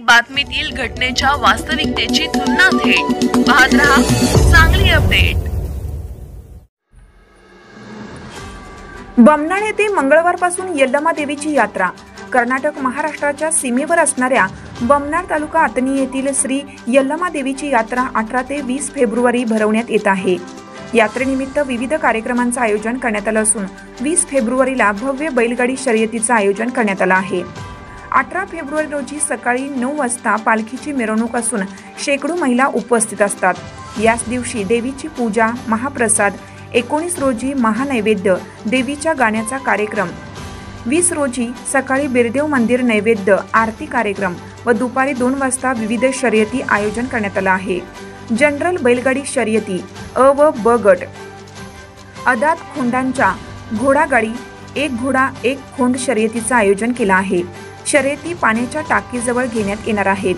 बातमीतील घटनेच्या वास्तविकतेची तुलना थेट पाहत रहा सांगली अपडेट। बमनाळ येथे मंगळवारपासून यल्लमा देवीची यात्रा। कर्नाटक महाराष्ट्राच्या सीमेवर असणाऱ्या बमनाळ तालुका आतनी येथील श्री यल्लमा देवीची यात्रा 18 ते 20 फेब्रुवारी भरवण्यात येत आहे। यात्रेनिमित्त विविध कार्यक्रमांचे आयोजन करण्यात आले असून 20 फेब्रुवारीला भव्य बैलगाडी शर्यतीचे आयोजन करण्यात आले आहे। 18 फेब्रुवारी रोजी सकाळी 9 वाजता पालखीची मिरवणूक असून शेकडो महिला उपस्थित असतात। याच दिवशी देवीची पूजा, महाप्रसाद, 19 रोजी महानैवेद्य, देवीच्या गाण्याचा कार्यक्रम, 20 रोजी सकाळी बिरदेव मंदिर नैवेद्य आरती कार्यक्रम व दुपारी 2 वाजता विविध शर्यती आयोजन करण्यात आले आहे। जनरल बैलगाडी शर्यती अ व ब गट, अदात खोंडांच्या घोडागाडी, एक घोडा एक खोंड शर्यतीचे आयोजन केले आहे। शर्यती पाण्याच्या टाकीजवळ घेण्यात येणार आहेत।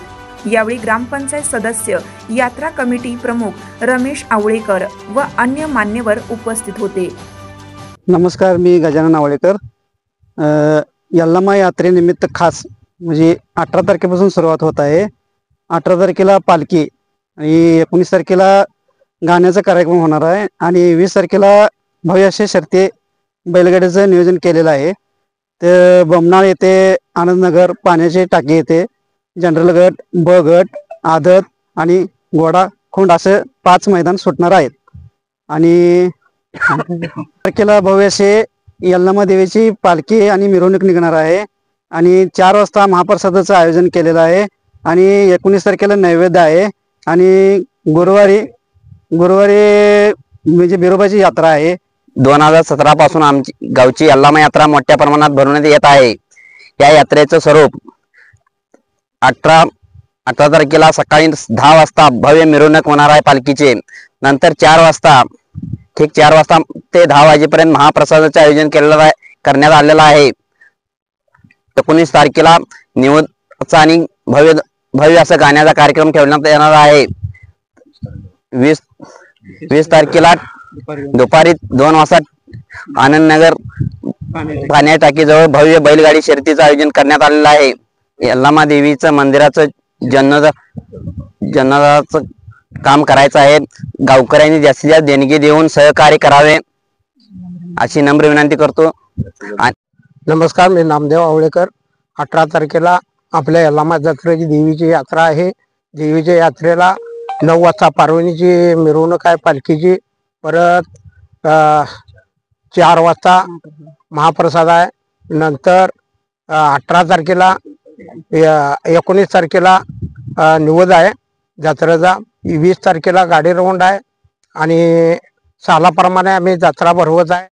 यावेळी ग्रामपंचायत सदस्य, यात्रा कमिटी प्रमुख रमेश आवळेकर व अन्य मान्यवर उपस्थित होते। नमस्कार, मी गजानन आवळेकर। यल्लमा यात्रेनिमित्त खास म्हणजे 18 तारखेपासून सुरुवात होत आहे। 18 तारखेला पालखी आणि 19 तारखेला गाण्याचा कार्यक्रम होणार आहे आणि 20 तारखेला भव्य असे शर्यती बैलगाडीचं नियोजन केलेलं आहे। ते बमनाळ येथे आनंदनगर पाण्याची टाकी येथे जनरल गट, ब गट, आदत आणि घोडा खोंड असे 5 मैदान सुटणार आहेत। आणि तारखेला भव्य असे यल्लमा देवीची पालखी आणि मिरवणूक निघणार आहे आणि 4 वाजता महाप्रसादाचं आयोजन केलेलं आहे आणि 19 तारखेला नैवेद्य आहे आणि गुरुवारी म्हणजे बिरोबाची यात्रा आहे। 2017 पासून आमची गावची यल्लमा यात्रा मोठ्या प्रमाणात भरवण्यात येत आहे। या यात्रेचं स्वरूप 18 तारखेला सकाळी 10 वाजता भव्य मिरवणूक होणार आहे पालखीचे। नंतर 4 वाजता ठीक 4 वाजता ते 10 वाजेपर्यंत महाप्रसादाचे आयोजन करण्यात आलेलं आहे। 19 तारखेला निवेदनाचा आणि भव्य असं गाण्याचा कार्यक्रम ठेवण्यात येणार आहे। 20 तारखेला दुपारी 2 वाजता आनंदनगर पाण्या टाकीजवळ भव्य बैलगाडी शर्यतीचं आयोजन करण्यात आलेलं आहे। यल्लमा देवीचं मंदिराचं जीर्णोद्धाराचं काम करायचं आहे। गावकऱ्यांनी जास्तीत जास्त देणगी देऊन सहकार्य करावे अशी नम्र विनंती करतो। नमस्कार, मी नामदेव आवळेकर। 18 तारखेला आपल्या यल्लमा जत्रेची देवीची यात्रा आहे। देवीच्या यात्रेला 9 वाजता पार्वणीची मिरवणूक आहे पालखीची। परत 4 वाजता महाप्रसाद आहे। नंतर 18 तारखेला 19 तारखेला निवद आहे जत्रेचा। 20 तारखेला गाडी राऊंड आहे आणि सालाप्रमाणे आम्ही जत्रा भरवत आहे।